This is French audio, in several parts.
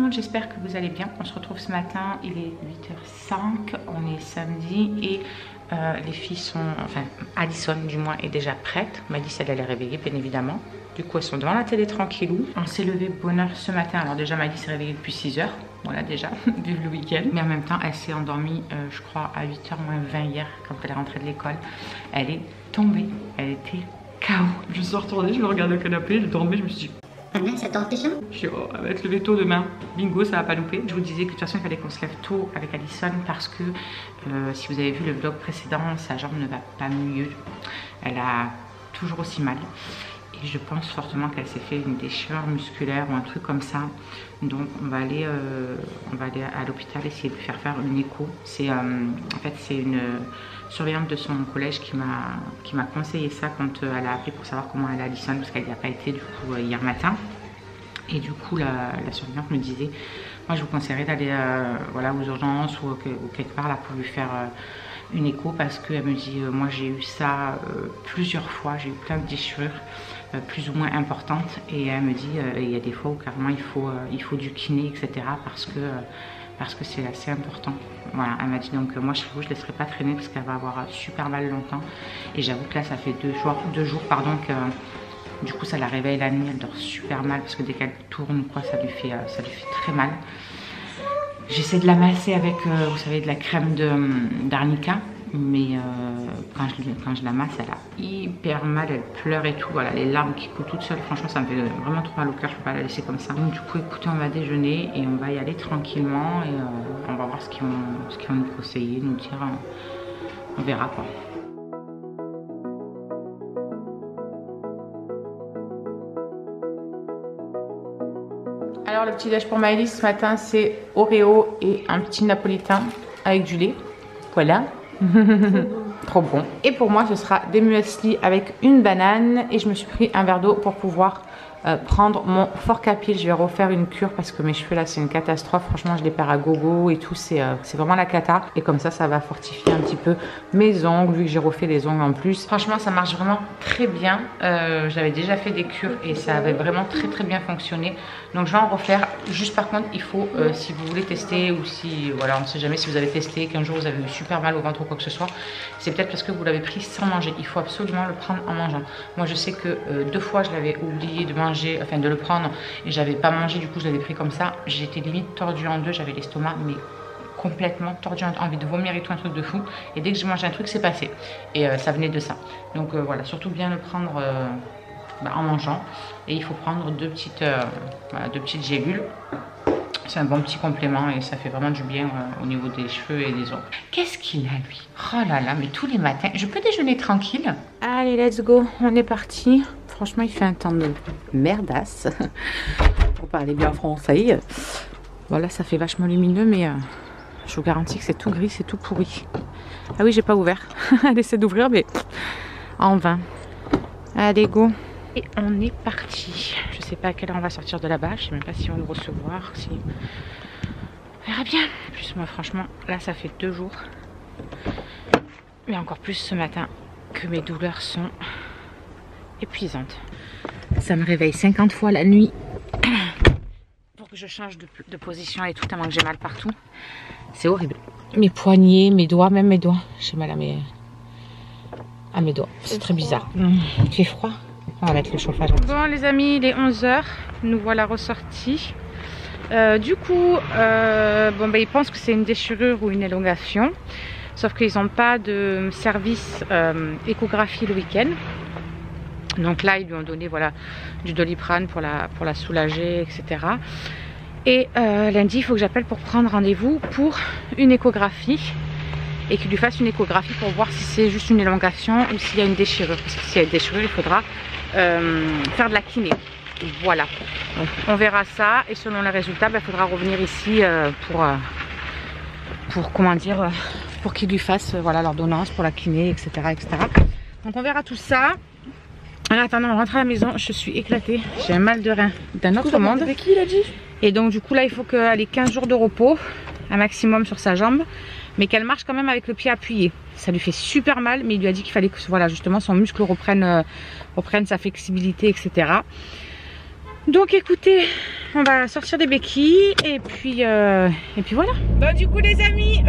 monde, j'espère que vous allez bien. On se retrouve ce matin, il est 8h05, on est samedi et les filles sont, enfin Addison du moins est déjà prête. M'a dit qu'elle allait réveiller bien évidemment. Du coup elles sont devant la télé tranquillou. On s'est levé bonne heure ce matin. Alors déjà Maddy s'est réveillée depuis 6h. Voilà déjà, vive le week-end. Mais en même temps elle s'est endormie je crois à 8h moins 20 hier quand elle est rentrée de l'école. Elle est tombée, elle était KO. Je suis retournée, je me regardais au canapé, je dormais, je me suis dit ah mince, ça dort déjà? Je suis elle va être levée tôt demain. Bingo, ça va pas louper. Je vous disais que de toute façon il fallait qu'on se lève tôt avec Addison parce que si vous avez vu le vlog précédent, sa jambe ne va pas mieux. Elle a toujours aussi mal. Et je pense fortement qu'elle s'est fait une déchirure musculaire ou un truc comme ça. Donc on va aller à l'hôpital essayer de lui faire une écho. C'est en fait c'est une surveillante de son collège qui m'a conseillé ça quand elle a appelé pour savoir comment elle Addison parce qu'elle n'y a pas été du coup hier matin. Et du coup la surveillante me disait, moi je vous conseillerais d'aller voilà, aux urgences ou quelque part là pour lui faire une écho parce qu'elle me dit moi j'ai eu ça plusieurs fois, j'ai eu plein de déchirures plus ou moins importantes et elle me dit il y a des fois où carrément il faut du kiné etc parce que c'est assez important. Voilà, elle m'a dit donc moi je ne laisserai pas traîner parce qu'elle va avoir super mal longtemps et j'avoue que là ça fait deux jours pardon que du coup ça la réveille la nuit, elle dort super mal parce que dès qu'elle tourne quoi ça lui fait très mal. J'essaie de la masser avec vous savez de la crème d'arnica mais quand je la masse elle a hyper mal, elle pleure et tout, voilà les larmes qui coulent toutes seules, franchement ça me fait vraiment trop mal au cœur, je peux pas la laisser comme ça. Donc du coup écoutez on va déjeuner et on va y aller tranquillement et on va voir ce qu'ils vont nous conseiller, nous dire, on verra quoi. Alors le petit déj pour Maëlys ce matin c'est Oreo et un petit napolitain avec du lait, voilà. Trop bon. Et pour moi ce sera des muesli avec une banane et je me suis pris un verre d'eau pour pouvoir prendre mon Forcapil. Je vais refaire une cure parce que mes cheveux là c'est une catastrophe, franchement je les perds à gogo et tout, c'est vraiment la cata et comme ça va fortifier un petit peu mes ongles vu que j'ai refait les ongles en plus. Franchement ça marche vraiment très bien, j'avais déjà fait des cures et ça avait vraiment très bien fonctionné, donc je vais en refaire. Juste par contre il faut si vous voulez tester ou si voilà on ne sait jamais si vous avez testé qu'un jour vous avez eu super mal au ventre ou quoi que ce soit, c'est peut-être parce que vous l'avez pris sans manger, il faut absolument le prendre en mangeant. Moi je sais que 2 fois je l'avais oublié de manger, enfin de le prendre et j'avais pas mangé, du coup je l'avais pris comme ça, j'étais limite tordue en deux, j'avais l'estomac mais complètement tordu, envie de vomir et tout, un truc de fou, et dès que je mangeais un truc c'est passé et ça venait de ça. Donc voilà, surtout bien le prendre en mangeant et il faut prendre deux petites gélules. C'est un bon petit complément et ça fait vraiment du bien au niveau des cheveux et des ongles. Qu'est-ce qu'il a lui? Oh là là, mais tous les matins, je peux déjeuner tranquille? Allez, let's go, on est parti. Franchement, il fait un temps de merdasse, pour parler bien français. Voilà, ça fait vachement lumineux, mais je vous garantis que c'est tout gris, c'est tout pourri. Ah oui, j'ai pas ouvert. Elle essaie d'ouvrir, mais en vain. Allez, go. Et on est parti. Je sais pas à quelle heure on va sortir de là-bas. Je sais même pas si on va nous recevoir. Si... On verra bien. Plus moi, franchement, là, ça fait 2 jours. Mais encore plus ce matin que mes douleurs sont épuisantes. Ça me réveille 50 fois la nuit pour que je change de position et tout, tellement que j'ai mal partout. C'est horrible. Mes poignets, mes doigts, même mes doigts. J'ai mal à mes doigts. C'est très bizarre. Il fait froid. On va mettre le chauffage. Bon les amis, il est 11h, nous voilà ressortis. Du coup, bon, ils pensent que c'est une déchirure ou une élongation. Sauf qu'ils n'ont pas de service échographie le week-end. Donc là, ils lui ont donné voilà, du Doliprane pour la soulager, etc. Et lundi, il faut que j'appelle pour prendre rendez-vous pour une échographie. Et qu'il lui fasse une échographie pour voir si c'est juste une élongation ou s'il y a une déchirure. Parce que s'il y a une déchirure, il faudra faire de la kiné. Voilà. Donc, on verra ça et selon les résultats, il faudra revenir ici pour comment dire, pour qu'il lui fasse voilà, l'ordonnance pour la kiné, etc., etc. Donc on verra tout ça. En attendant, on rentre à la maison. Je suis éclatée. J'ai un mal de rein d'un autre monde. Avec qui il a dit? Et donc du coup là, il faut qu'elle ait 15 jours de repos, un maximum sur sa jambe. Mais qu'elle marche quand même avec le pied appuyé. Ça lui fait super mal, mais il lui a dit qu'il fallait que voilà, justement son muscle reprenne sa flexibilité, etc. Donc écoutez, on va sortir des béquilles et puis voilà. Donc du coup les amis,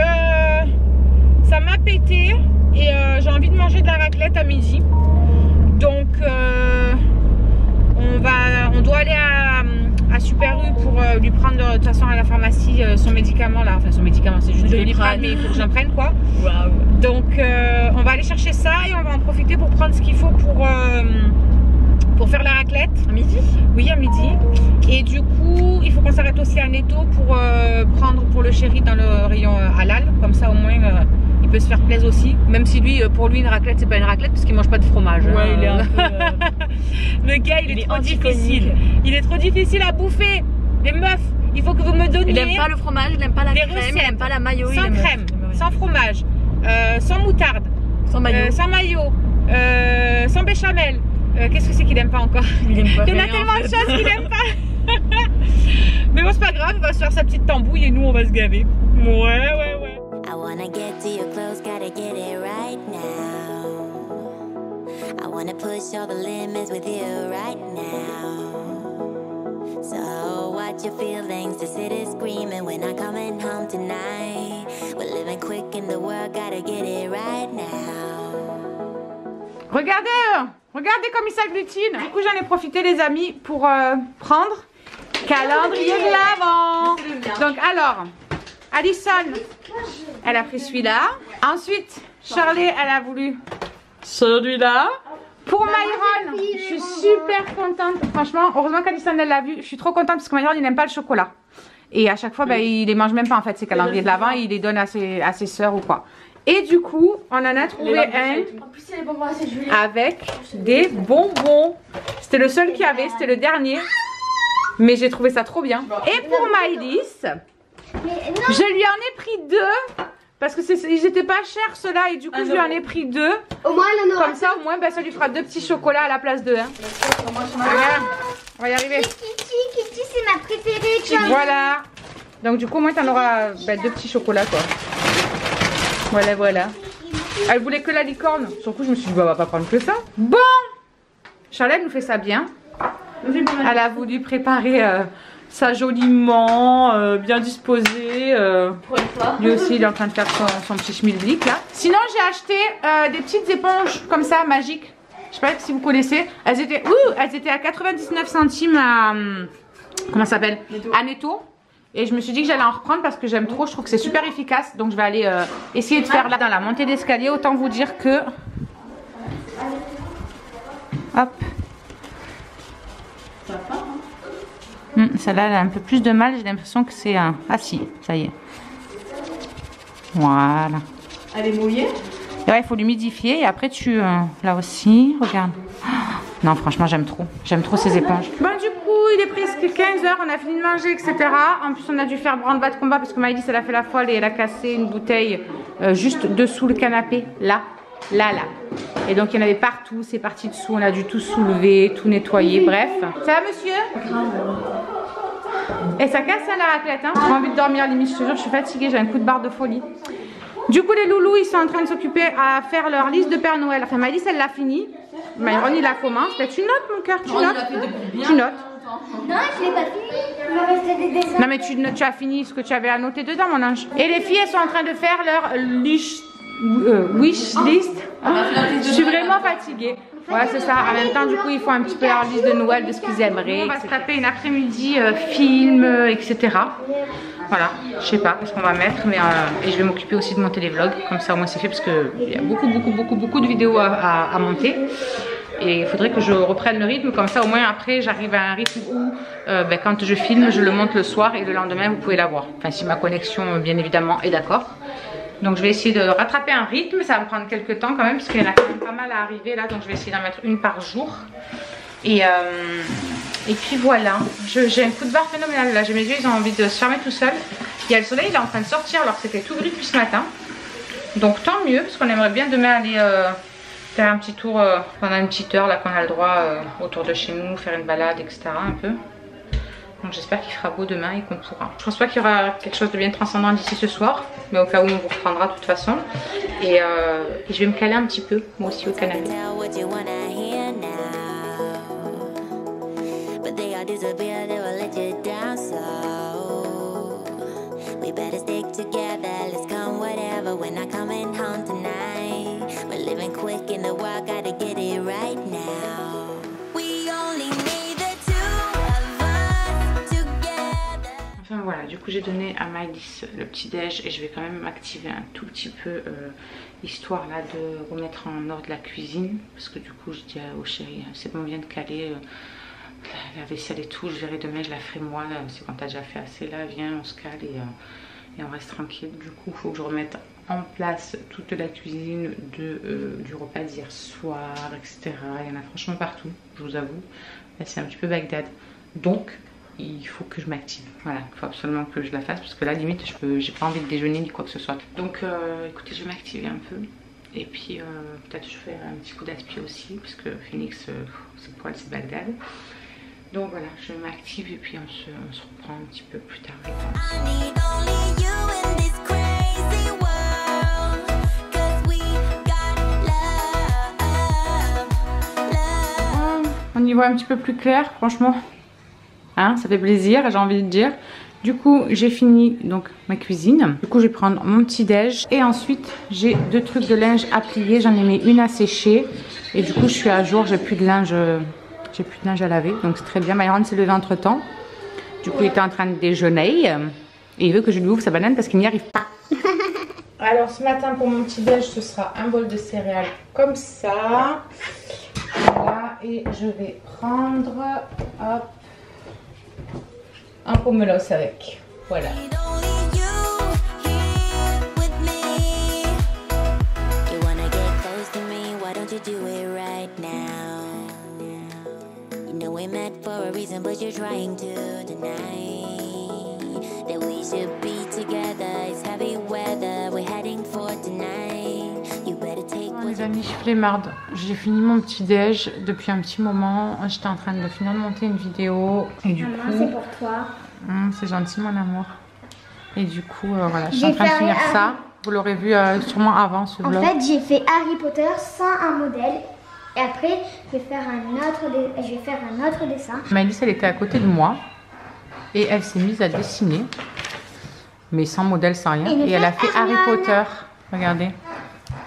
ça m'a pété et j'ai envie de manger de la raclette à midi. Donc on doit aller à Super U pour lui prendre de toute façon à la pharmacie son médicament là. Enfin son médicament, c'est juste de Doliprane, mais il faut que j'en prenne quoi. Wow. Donc on va aller chercher ça et on va en profiter pour prendre ce qu'il faut pour faire la raclette. À midi? Oui, à midi. Et du coup, il faut qu'on s'arrête aussi à Netto pour prendre pour le chéri dans le rayon halal. Comme ça, au moins, il peut se faire plaisir aussi. Même si lui, pour lui, une raclette, c'est pas une raclette parce qu'il mange pas de fromage. Ouais, hein. Il est un peu, le gars, il est trop difficile. Il est trop difficile à bouffer. Les meufs, il faut que vous me donniez. Il aime pas le fromage, il aime pas la crème, il aime pas la mayo. Sans crème, sans fromage, sans moutarde, sans mayo, sans béchamel. Qu'est-ce que c'est qu'il aime pas encore? Il aime pas. Il y en a tellement de choses qu'il aime pas. Mais bon, c'est pas grave, il va se faire sa petite tambouille et nous on va se gaver. Ouais. I wanna get to your clothes, gotta get it right now. I wanna push all the limits with you right now. So watch your feelings, the city's screaming, we're not coming home tonight. We're living quick in the world, gotta get it right now. Regardez comme il s'agglutine. Du coup j'en ai profité les amis pour prendre calendrier de l'Avent. Donc alors, Alison, elle a pris celui-là. Ensuite, Charlie, elle a voulu celui-là. Pour Myron, je suis super contente. Franchement, heureusement qu'Alison elle l'a vu. Je suis trop contente parce que Myron il n'aime pas le chocolat. Et à chaque fois, il les mange même pas en fait, ces calendriers de l'Avent. Il les donne à ses soeurs ou quoi. Et du coup, on en a trouvé un avec des bonbons. C'était le seul qu'il y avait, c'était le dernier. Mais j'ai trouvé ça trop bien. Et pour Maëlys, je lui en ai pris 2. Parce que ils étaient pas chers ceux-là. Et du coup, je lui en ai pris 2. Au moins, elle en aura. Comme ça, au moins, ça lui fera 2 petits chocolats à la place de 1. Regarde, on va y arriver. Kitty, c'est ma préférée. Voilà. Donc du coup, au moins, tu en auras 2 petits chocolats quoi. Voilà. Elle voulait que la licorne. Sur le coup, je me suis dit, bah, on va pas prendre que ça. Bon, Charlotte nous fait ça bien. Elle a voulu préparer ça joliment, bien disposé. Lui aussi, il est en train de faire son petit schmilblick là. Sinon, j'ai acheté des petites éponges comme ça, magiques. Je sais pas si vous connaissez. Elles étaient à 99 centimes à... comment ça s'appelle? À Netto. Et je me suis dit que j'allais en reprendre parce que j'aime trop, je trouve que c'est super efficace. Donc je vais aller essayer de faire là dans la montée d'escalier. Autant vous dire que... Hop. Celle-là elle a un peu plus de mal, j'ai l'impression que c'est un... Ah si, ça y est. Voilà. Elle est mouillée? Et ouais, il faut l'humidifier et après tu... là aussi, regarde. Non, franchement, j'aime trop ces éponges. Bon, du coup, il est presque 15 h, on a fini de manger, etc. En plus, on a dû faire branle-bas de combat parce que Maëlys, elle a fait la folle et elle a cassé une bouteille juste dessous le canapé, là. Et donc, il y en avait partout, c'est parti dessous, on a dû tout soulever, tout nettoyer, bref. Ça va, monsieur? Et ça casse la raclette, hein. J'ai envie de dormir, limite, je te jure, je suis fatiguée, j'ai un coup de barre de folie. Du coup, les loulous, ils sont en train de s'occuper à faire leur liste de Père Noël. Enfin, Maëlys, elle l'a fini. Myron, il la commence. Ben, tu notes, mon cœur, tu notes. Tu notes. Non, je l'ai pas fini. Il me restait des dessins. Non, mais tu as fini ce que tu avais à noter dedans, mon ange. Et les filles, elles sont en train de faire leur wish list. Je suis vraiment fatiguée. Ouais, c'est ça. En même temps, du coup, ils font un petit peu leur liste de Noël de ce qu'ils aimeraient. On va se taper une après-midi film, etc. Voilà, je sais pas ce qu'on va mettre, mais et je vais m'occuper aussi de monter les vlogs, comme ça au moins c'est fait parce qu'il y a beaucoup de vidéos à monter. Et il faudrait que je reprenne le rythme, comme ça au moins après j'arrive à un rythme où quand je filme, je le monte le soir et le lendemain vous pouvez la voir. Enfin si ma connexion bien évidemment est d'accord. Donc je vais essayer de rattraper un rythme, ça va me prendre quelques temps quand même parce qu'il y en a quand même pas mal à arriver là, donc je vais essayer d'en mettre une par jour. Et puis voilà, j'ai un coup de barre phénoménal là, j'ai mes yeux, ils ont envie de se fermer tout seuls. Il y a le soleil, il est en train de sortir alors que c'était tout gris depuis ce matin. Donc tant mieux, parce qu'on aimerait bien demain aller faire un petit tour pendant une petite heure là qu'on a le droit autour de chez nous, faire une balade, etc. un peu. Donc j'espère qu'il fera beau demain et qu'on pourra. Je pense pas qu'il y aura quelque chose de bien transcendant d'ici ce soir, mais au cas où on vous reprendra de toute façon. Et je vais me caler un petit peu, moi aussi au canapé. We better stick together, let's come whatever. We're not coming home tonight. We're living quick in the world, gotta get it right now. We only need the two of us together. Enfin voilà, du coup j'ai donné à Maëlys le petit déj et je vais quand même m'activer un tout petit peu histoire là de remettre en ordre la cuisine, parce que du coup je dis au chéri c'est bon, on vient de caler la vaisselle et tout, je verrai demain, je la ferai moi, c'est quand t'as déjà fait assez là, viens on se cale et on reste tranquille. Du coup il faut que je remette en place toute la cuisine du repas d'hier soir, etc. Il y en a franchement partout, je vous avoue, là c'est un petit peu Bagdad, donc il faut que je m'active. Voilà, il faut absolument que je la fasse parce que là limite j'ai pas envie de déjeuner ni quoi que ce soit. Donc écoutez, je vais m'activer un peu et puis peut-être je ferai un petit coup d'aspi aussi parce que Phoenix c'est poil, c'est Bagdad. Donc voilà, je m'active et puis on se reprend un petit peu plus tard. On y voit un petit peu plus clair, franchement. Hein, ça fait plaisir, j'ai envie de dire. Du coup, j'ai fini donc ma cuisine. Du coup, je vais prendre mon petit déj. Et ensuite, j'ai 2 trucs de linge à plier. J'en ai mis une à sécher. Et du coup, je suis à jour. J'ai plus de linge à laver. Donc, c'est très bien. Myron s'est levé entre temps. Du coup, il était en train de déjeuner. Et il veut que je lui ouvre sa banane parce qu'il n'y arrive pas. Alors, ce matin, pour mon petit déj, ce sera un bol de céréales comme ça. Voilà. Et je vais prendre... Hop. Un pomelos avec, voilà. Les amis, je suis flemmarde. J'ai fini mon petit déj depuis un petit moment. J'étais en train de finir de monter une vidéo. Et du coup, c'est pour toi. C'est gentil mon amour. Et du coup, voilà, je suis en train de finir ça. Vous l'aurez vu sûrement avant ce vlog. En fait, j'ai fait Harry Potter sans un modèle. Et après, je vais faire un autre dessin. Maëlys, elle était à côté de moi. Et elle s'est mise à dessiner. Mais sans modèle, sans rien. Et elle a fait Harry Potter. Regardez.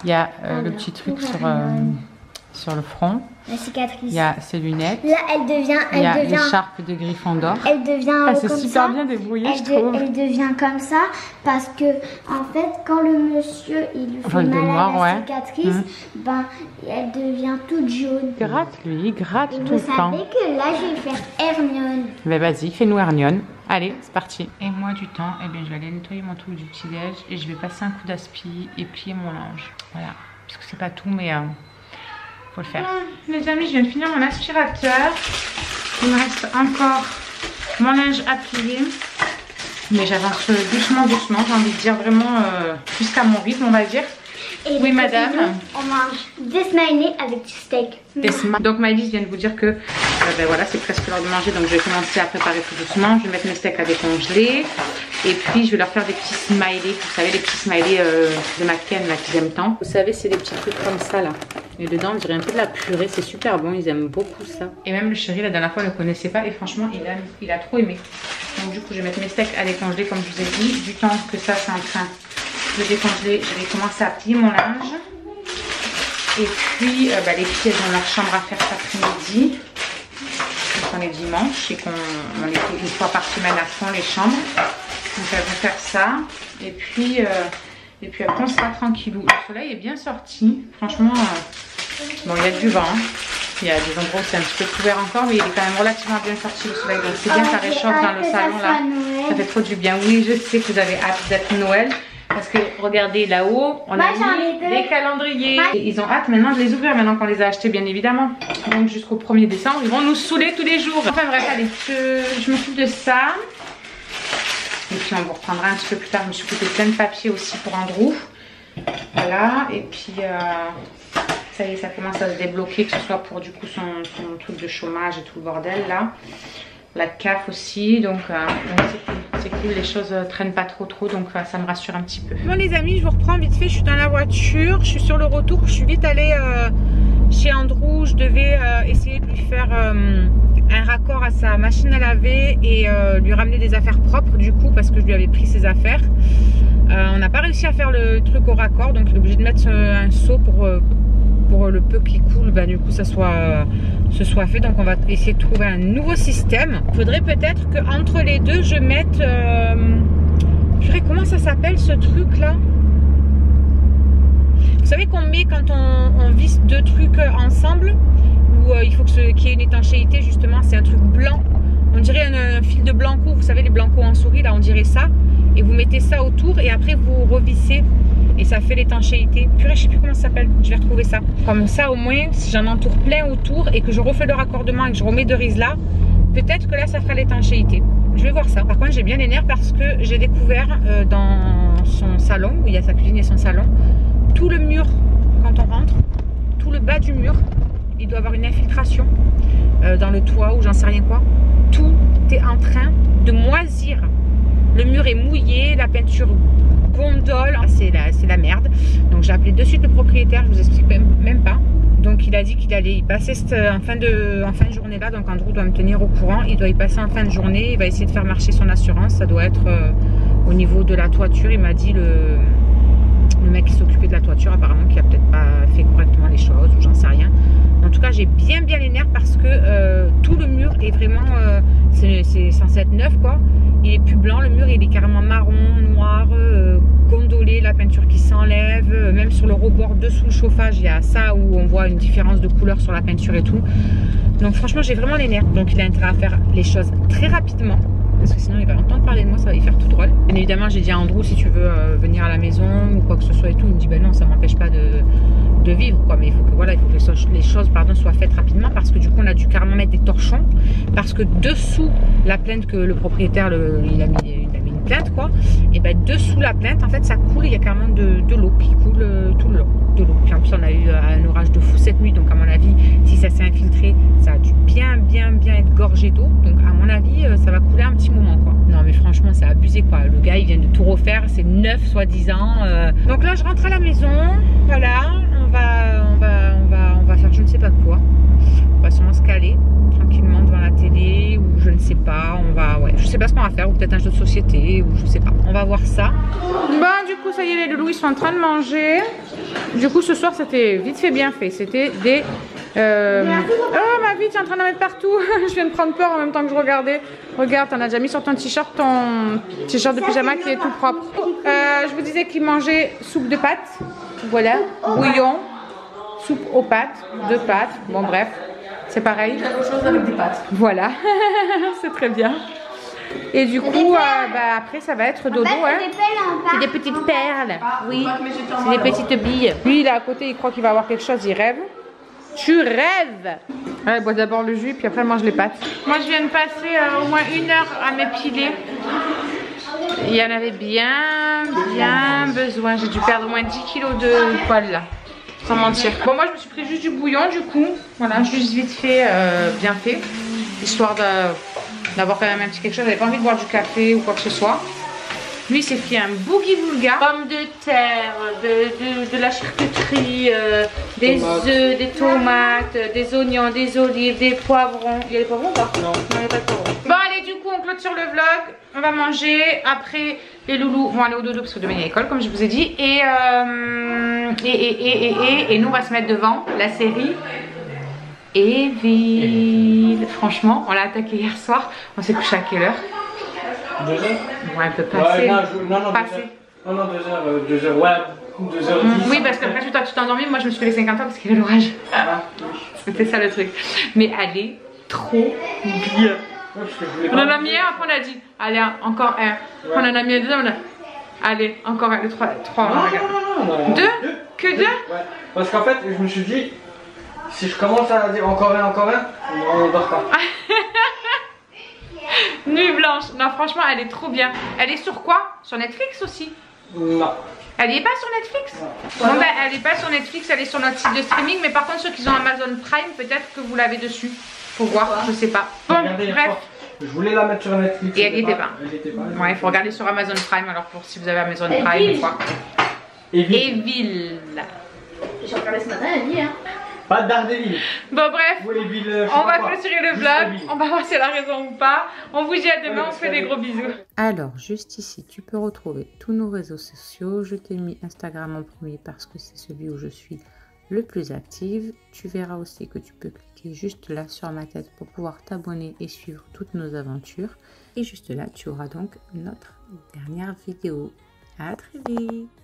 Il y a le petit truc sur le front. La cicatrice. Il y a ses lunettes. Là, elle devient. Il y a l'écharpe de Gryffondor. Elle devient. Ah, c'est super bien débrouillé, je trouve. Elle devient comme ça parce que, en fait, quand le monsieur il lui fait mal à la cicatrice, ben, elle devient toute jaune. Il gratte, lui, il gratte tout le temps. Vous savez que là, je vais faire Hermione. Ben vas-y, fais-nous Hermione. Allez, c'est parti. Et moi, du temps, eh bien, je vais aller nettoyer mon truc du petit-déj et je vais passer un coup d'aspi et plier mon linge. Voilà, parce que c'est pas tout, mais faut le faire. Les amis, je viens de finir mon aspirateur. Il me reste encore mon linge à plier. Mais j'avance doucement, doucement. J'ai envie de dire vraiment jusqu'à mon rythme, on va dire. Et oui, madame. On mange des smileys avec du steak. Donc Maëlys vient de vous dire que ben voilà, c'est presque l'heure de manger, donc je vais commencer à préparer tout doucement. Je vais mettre mes steaks à décongeler et puis je vais leur faire des petits smileys. Vous savez, les petits smileys de McCain là qu'ils aiment tant. Vous savez, c'est des petits trucs comme ça là. Et dedans, on dirait un peu de la purée, c'est super bon, ils aiment beaucoup ça. Et même le chéri, la dernière fois, ne connaissait pas et franchement, il a trop aimé. Donc du coup, je vais mettre mes steaks à décongeler comme je vous ai dit. Du temps que ça, c'est en train de décongeler, je vais commencer à plier mon linge. Et puis, les filles, elles ont leur chambre à faire cet après-midi. On est dimanche et qu'on les fait une fois par semaine à fond les chambres. Donc elles vont faire ça. Et puis après, on sera tranquillou. Le soleil est bien sorti. Franchement, bon, il y a du vent. Il y a des endroits où c'est un petit peu couvert encore, mais il est quand même relativement bien sorti le soleil. Donc c'est bien, ça réchauffe dans le salon là. Ça fait trop du bien. Oui, je sais que vous avez hâte d'être Noël. Parce que regardez là-haut, on a mis les calendriers. Et ils ont hâte maintenant de les ouvrir, maintenant qu'on les a achetés bien évidemment. Donc jusqu'au 1er décembre, ils vont nous saouler tous les jours. Enfin bref, allez, je m'occupe de ça. Et puis on vous reprendra un petit peu plus tard. Je me suis coupé plein de papiers aussi pour Andrew. Voilà, et puis ça y est, ça commence à se débloquer, que ce soit pour du coup son truc de chômage et tout le bordel là. La CAF aussi, donc c'est cool, les choses traînent pas trop, donc ça me rassure un petit peu. Bon les amis, je vous reprends vite fait, je suis dans la voiture, je suis sur le retour, je suis vite allée chez Andrew, je devais essayer de lui faire un raccord à sa machine à laver et lui ramener des affaires propres du coup parce que je lui avais pris ses affaires. On n'a pas réussi à faire le truc au raccord, donc il est obligé de mettre un seau pour le peu qui coule, bah, du coup ça soit fait. Donc on va essayer de trouver un nouveau système. Il faudrait peut-être qu'entre les deux je mette comment ça s'appelle ce truc là? Vous savez qu'on met quand on visse deux trucs ensemble, où il faut qu'il y ait une étanchéité justement. C'est un truc blanc, on dirait un fil de blanco, vous savez les blancos en souris là, on dirait ça. Et vous mettez ça autour et après vous revissez et ça fait l'étanchéité. Purée, je sais plus comment ça s'appelle, je vais retrouver ça. Comme ça au moins, si j'en entoure plein autour et que je refais le raccordement et que je remets de riz là, peut-être que là ça fera l'étanchéité. Je vais voir ça. Par contre j'ai bien les nerfs parce que j'ai découvert dans son salon, où il y a sa cuisine et son salon, tout le mur, quand on rentre, tout le bas du mur, il doit avoir une infiltration dans le toit ou j'en sais rien quoi. Tout est en train de moisir. Le mur est mouillé, la peinture gondole, c'est la merde. Donc j'ai appelé de suite le propriétaire, je vous explique même pas. Donc il a dit qu'il allait y passer en fin de journée là, donc Andrew doit me tenir au courant. Il doit y passer en fin de journée, il va essayer de faire marcher son assurance. Ça doit être au niveau de la toiture, il m'a dit le mec qui s'occupait de la toiture apparemment qui a peut-être pas fait correctement les choses ou j'en sais rien. En tout cas j'ai bien les nerfs parce que tout le mur est vraiment, c'est censé être neuf quoi. Il est plus blanc, le mur il est carrément marron, noir, gondolé, la peinture qui s'enlève, même sur le rebord dessous le chauffage il y a ça où on voit une différence de couleur sur la peinture et tout. Donc franchement j'ai vraiment les nerfs, donc il a intérêt à faire les choses très rapidement parce que sinon il va entendre parler de moi, ça va y faire tout drôle. Bien évidemment j'ai dit à Andrew si tu veux venir à la maison ou quoi que ce soit et tout, il me dit ben non ça m'empêche pas de vivre quoi, mais il faut que voilà, il faut que les choses soient faites rapidement parce que du coup on a dû carrément mettre des torchons parce que dessous la plainte que le propriétaire il a mis une plainte quoi, et ben dessous la plainte en fait ça coule, il y a carrément de l'eau qui coule tout le long de l'eau. Puis en plus on a eu un orage de fou cette nuit, donc à mon avis si ça s'est infiltré ça a dû bien être gorgé d'eau, donc à mon avis ça va couler un petit moment quoi. Non mais franchement c'est abusé quoi, le gars il vient de tout refaire, c'est neuf soi-disant. Donc là je rentre à la maison, voilà, on va faire je ne sais pas quoi, on va sûrement se caler tranquillement devant la télé ou je ne sais pas, je sais pas ce qu'on va faire, ou peut-être un jeu de société ou je sais pas, on va voir ça. Bah du coup ça y est, les loulous ils sont en train de manger. Du coup ce soir c'était vite fait bien fait, c'était des oh ma vie, tu es en train d'en mettre partout. Je viens de prendre peur en même temps que je regardais. Regarde, t'en as déjà mis sur ton t-shirt de pyjama qui est tout propre. Je vous disais qu'il mangeait soupe de pâtes, voilà, bouillon, soupe aux pâtes, de pâtes, bon bref, c'est pareil. Quelque chose avec des pâtes. Voilà, c'est très bien. Et du coup, après ça va être dodo, hein. C'est des petites perles, oui, c'est des petites billes. Lui, il est à côté, il croit qu'il va avoir quelque chose, il rêve. Tu rêves. Allez, bois d'abord le jus, puis après mange les pâtes. Moi, je viens de passer au moins 1 heure à m'épiler. Il y en avait bien besoin. J'ai dû perdre au moins 10 kilos de poils là, sans mentir. Bon, moi, je me suis pris juste du bouillon, du coup. Voilà, juste vite fait, bien fait. Histoire d'avoir quand même un petit quelque chose. J'avais pas envie de boire du café ou quoi que ce soit. Lui, il s'est fait un boogie boulga, pommes de terre, de la charcuterie, des œufs, des tomates, des oignons, des olives, des poivrons. Il y a des poivrons ou pas? Non, il n'y a pas de poivrons. Bon, allez, du coup, on clôture le vlog. On va manger. Après, les loulous vont aller au dodo parce que demain il y a l'école, comme je vous ai dit. Et nous, on va se mettre devant la série Evil. Franchement, on l'a attaqué hier soir. On s'est couché à quelle heure? 2 heures? Ouais, un peu passé. Ouais, non, passé. Non, 2 heures, ouais, 2h10. Oui, parce qu'après, toi, tu t'es endormi, moi je me suis fait les 50 ans parce qu'il y avait l'orage. C'était ça le truc. Mais elle est trop bien. On en a mis un, après on a dit, allez, encore un. Après on en a mis un deuxième, on a, allez, encore un, le 3. Non. 2? Que 2? Ouais, parce qu'en fait, je me suis dit, si je commence à dire encore un, on dort pas. Nuit blanche. Non, franchement, elle est trop bien. Elle est sur quoi? Sur Netflix aussi? Non. Elle n'est pas sur Netflix? Bon, ben, elle n'est pas sur Netflix, elle est sur notre site de streaming. Mais par contre, ceux qui ont Amazon Prime, peut-être que vous l'avez dessus. Faut voir, je sais pas. Bon, bref. Je voulais la mettre sur Netflix. Et elle n'y était pas. Ouais, il faut regarder sur Amazon Prime. Alors, pour si vous avez Amazon Prime ou quoi. Evil. J'ai regardé ce matin, elle dit, hein. Pas de Daredevil. Bon bref, Ou les villes, on va clôturer le Juste vlog. les villes. On va voir si elle a raison ou pas. On vous dit à demain, Ouais, on se fait des gros bisous. Alors, juste ici, tu peux retrouver tous nos réseaux sociaux. Je t'ai mis Instagram en premier parce que c'est celui où je suis le plus active. Tu verras aussi que tu peux cliquer juste là sur ma tête pour pouvoir t'abonner et suivre toutes nos aventures. Et juste là, tu auras donc notre dernière vidéo. À très vite!